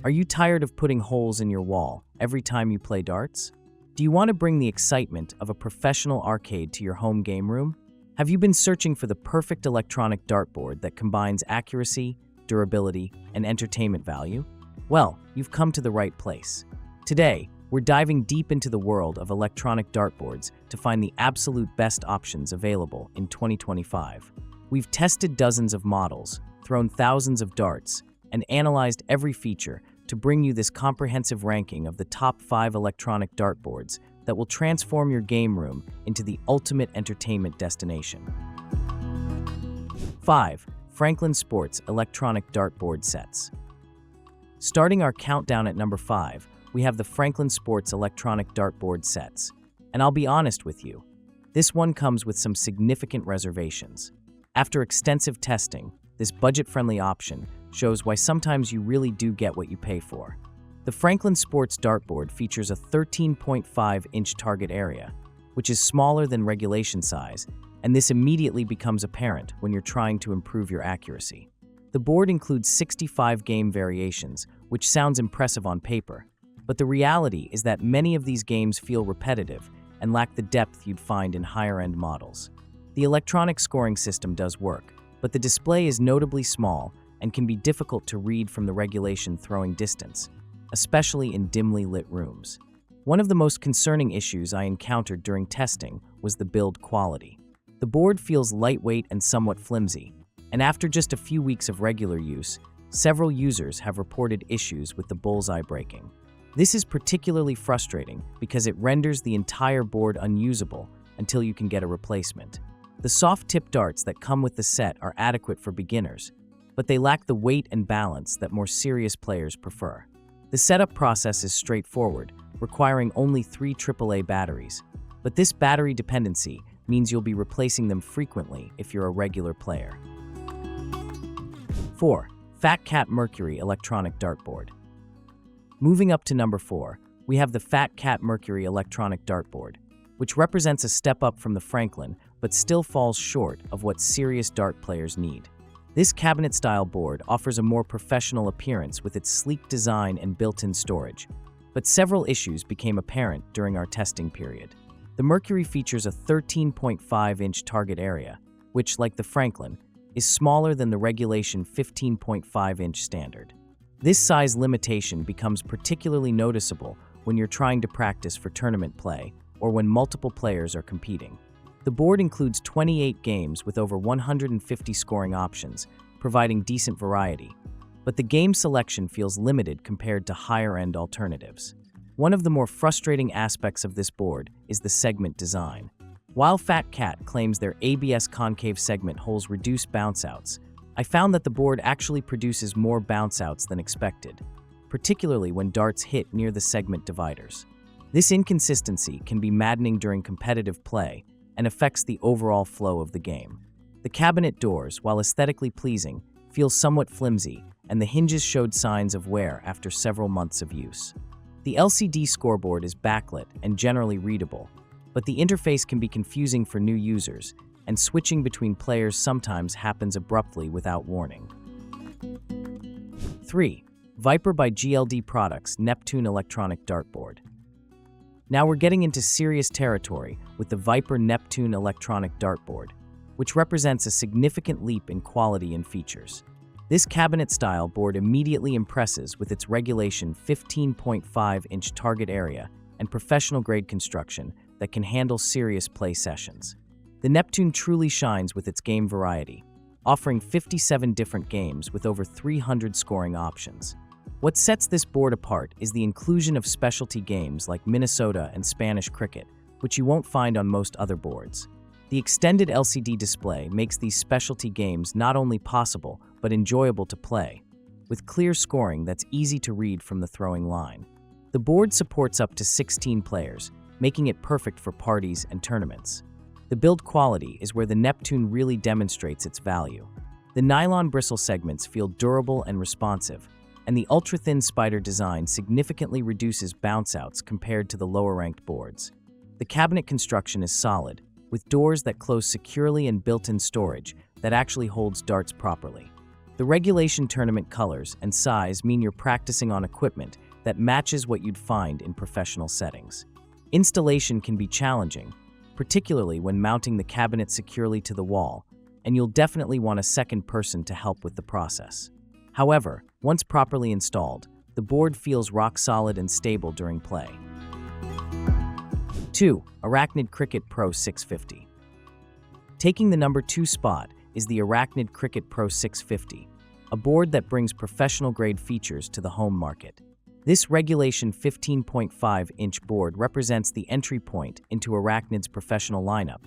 Are you tired of putting holes in your wall every time you play darts? Do you want to bring the excitement of a professional arcade to your home game room? Have you been searching for the perfect electronic dartboard that combines accuracy, durability, and entertainment value? Well, you've come to the right place. Today, we're diving deep into the world of electronic dartboards to find the absolute best options available in 2025. We've tested dozens of models, thrown thousands of darts, and analyzed every feature to bring you this comprehensive ranking of the top 5 electronic dartboards that will transform your game room into the ultimate entertainment destination. 5. Franklin Sports Electronic Dartboard Sets. Starting our countdown at number 5, we have the Franklin Sports Electronic Dartboard Sets. And I'll be honest with you, this one comes with some significant reservations. After extensive testing, this budget-friendly option shows why sometimes you really do get what you pay for. The Franklin Sports Dartboard features a 13.5-inch target area, which is smaller than regulation size, and this immediately becomes apparent when you're trying to improve your accuracy. The board includes 65 game variations, which sounds impressive on paper, but the reality is that many of these games feel repetitive and lack the depth you'd find in higher-end models. The electronic scoring system does work, but the display is notably small and can be difficult to read from the regulation throwing distance, especially in dimly lit rooms. One of the most concerning issues I encountered during testing was the build quality. The board feels lightweight and somewhat flimsy, and after just a few weeks of regular use, several users have reported issues with the bullseye breaking. This is particularly frustrating because it renders the entire board unusable until you can get a replacement. The soft-tip darts that come with the set are adequate for beginners, but they lack the weight and balance that more serious players prefer. The setup process is straightforward, requiring only 3 AAA batteries, but this battery dependency means you'll be replacing them frequently if you're a regular player. 4. Fat Cat Mercury Electronic Dartboard. Moving up to number 4, we have the Fat Cat Mercury Electronic Dartboard, which represents a step up from the Franklin, but still falls short of what serious dart players need. This cabinet-style board offers a more professional appearance with its sleek design and built-in storage, but several issues became apparent during our testing period. The Mercury features a 13.5-inch target area, which, like the Franklin, is smaller than the regulation 15.5-inch standard. This size limitation becomes particularly noticeable when you're trying to practice for tournament play or when multiple players are competing. The board includes 28 games with over 150 scoring options, providing decent variety, but the game selection feels limited compared to higher-end alternatives. One of the more frustrating aspects of this board is the segment design. While Fat Cat claims their ABS concave segment holes reduce bounce-outs, I found that the board actually produces more bounce-outs than expected, particularly when darts hit near the segment dividers. This inconsistency can be maddening during competitive play and affects the overall flow of the game. The cabinet doors, while aesthetically pleasing, feel somewhat flimsy, and the hinges showed signs of wear after several months of use. The LCD scoreboard is backlit and generally readable, but the interface can be confusing for new users, and switching between players sometimes happens abruptly without warning. 3. Viper by GLD Products Neptune Electronic Dartboard. Now we're getting into serious territory with the Viper Neptune Electronic Dartboard, which represents a significant leap in quality and features. This cabinet-style board immediately impresses with its regulation 15.5-inch target area and professional-grade construction that can handle serious play sessions. The Neptune truly shines with its game variety, offering 57 different games with over 300 scoring options. What sets this board apart is the inclusion of specialty games like Minnesota and Spanish cricket, which you won't find on most other boards. The extended LCD display makes these specialty games not only possible, but enjoyable to play, with clear scoring that's easy to read from the throwing line. The board supports up to 16 players, making it perfect for parties and tournaments. The build quality is where the Neptune really demonstrates its value. The nylon bristle segments feel durable and responsive, and the ultra-thin spider design significantly reduces bounce-outs compared to the lower-ranked boards. The cabinet construction is solid, with doors that close securely and built-in storage that actually holds darts properly. The regulation tournament colors and size mean you're practicing on equipment that matches what you'd find in professional settings. Installation can be challenging, particularly when mounting the cabinet securely to the wall, and you'll definitely want a second person to help with the process. However, once properly installed, the board feels rock solid and stable during play. 2. Arachnid Cricket Pro 650. Taking the number 2 spot is the Arachnid Cricket Pro 650, a board that brings professional-grade features to the home market. This regulation 15.5-inch board represents the entry point into Arachnid's professional lineup,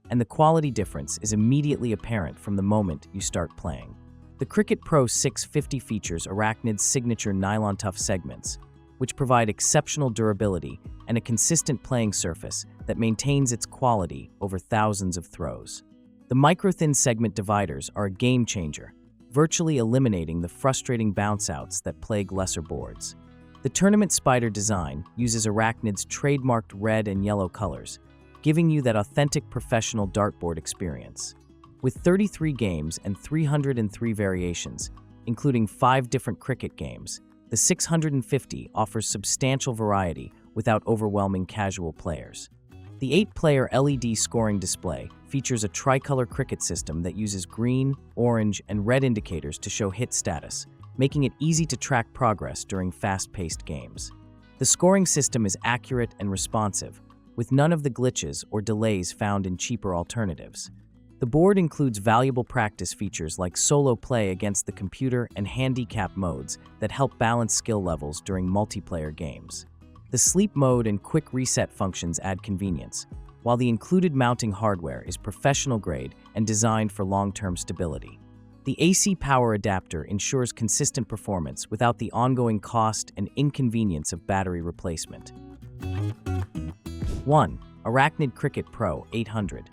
and the quality difference is immediately apparent from the moment you start playing. The Cricket Pro 650 features Arachnid's signature nylon tough segments, which provide exceptional durability and a consistent playing surface that maintains its quality over thousands of throws. The micro-thin segment dividers are a game changer, virtually eliminating the frustrating bounce-outs that plague lesser boards. The Tournament Spider design uses Arachnid's trademarked red and yellow colors, giving you that authentic professional dartboard experience. With 33 games and 303 variations, including 5 different cricket games, the 650 offers substantial variety without overwhelming casual players. The 8-player LED scoring display features a tricolor cricket system that uses green, orange, and red indicators to show hit status, making it easy to track progress during fast-paced games. The scoring system is accurate and responsive, with none of the glitches or delays found in cheaper alternatives. The board includes valuable practice features like solo play against the computer and handicap modes that help balance skill levels during multiplayer games. The sleep mode and quick reset functions add convenience, while the included mounting hardware is professional-grade and designed for long-term stability. The AC power adapter ensures consistent performance without the ongoing cost and inconvenience of battery replacement. 1. Arachnid Cricket Pro 800.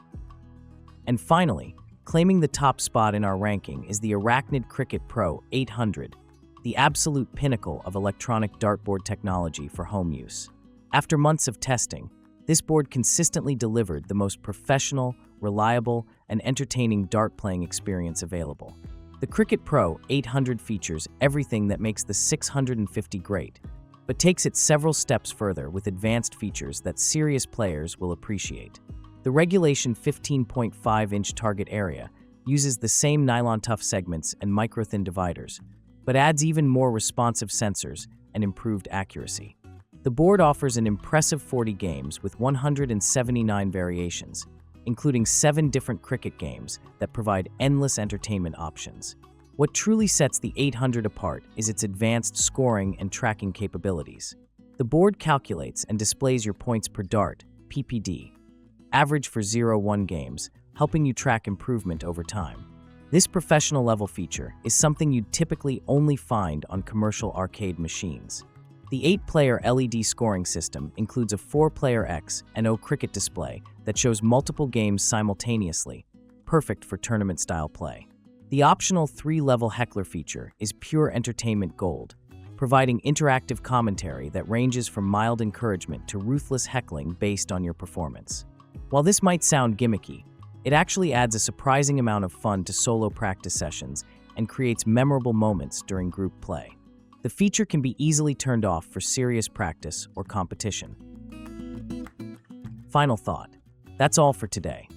And finally, claiming the top spot in our ranking is the Arachnid Cricket Pro 800, the absolute pinnacle of electronic dartboard technology for home use. After months of testing, this board consistently delivered the most professional, reliable, and entertaining dart playing experience available. The Cricket Pro 800 features everything that makes the 650 great, but takes it several steps further with advanced features that serious players will appreciate. The regulation 15.5-inch target area uses the same nylon tough segments and micro-thin dividers, but adds even more responsive sensors and improved accuracy. The board offers an impressive 40 games with 179 variations, including 7 different cricket games that provide endless entertainment options. What truly sets the 800 apart is its advanced scoring and tracking capabilities. The board calculates and displays your points per dart, PPD, average for 0-1 games, helping you track improvement over time. This professional-level feature is something you'd typically only find on commercial arcade machines. The 8-player LED scoring system includes a 4-player X and O cricket display that shows multiple games simultaneously, perfect for tournament-style play. The optional 3-level heckler feature is pure entertainment gold, providing interactive commentary that ranges from mild encouragement to ruthless heckling based on your performance. While this might sound gimmicky, it actually adds a surprising amount of fun to solo practice sessions and creates memorable moments during group play. The feature can be easily turned off for serious practice or competition. Final thought. That's all for today.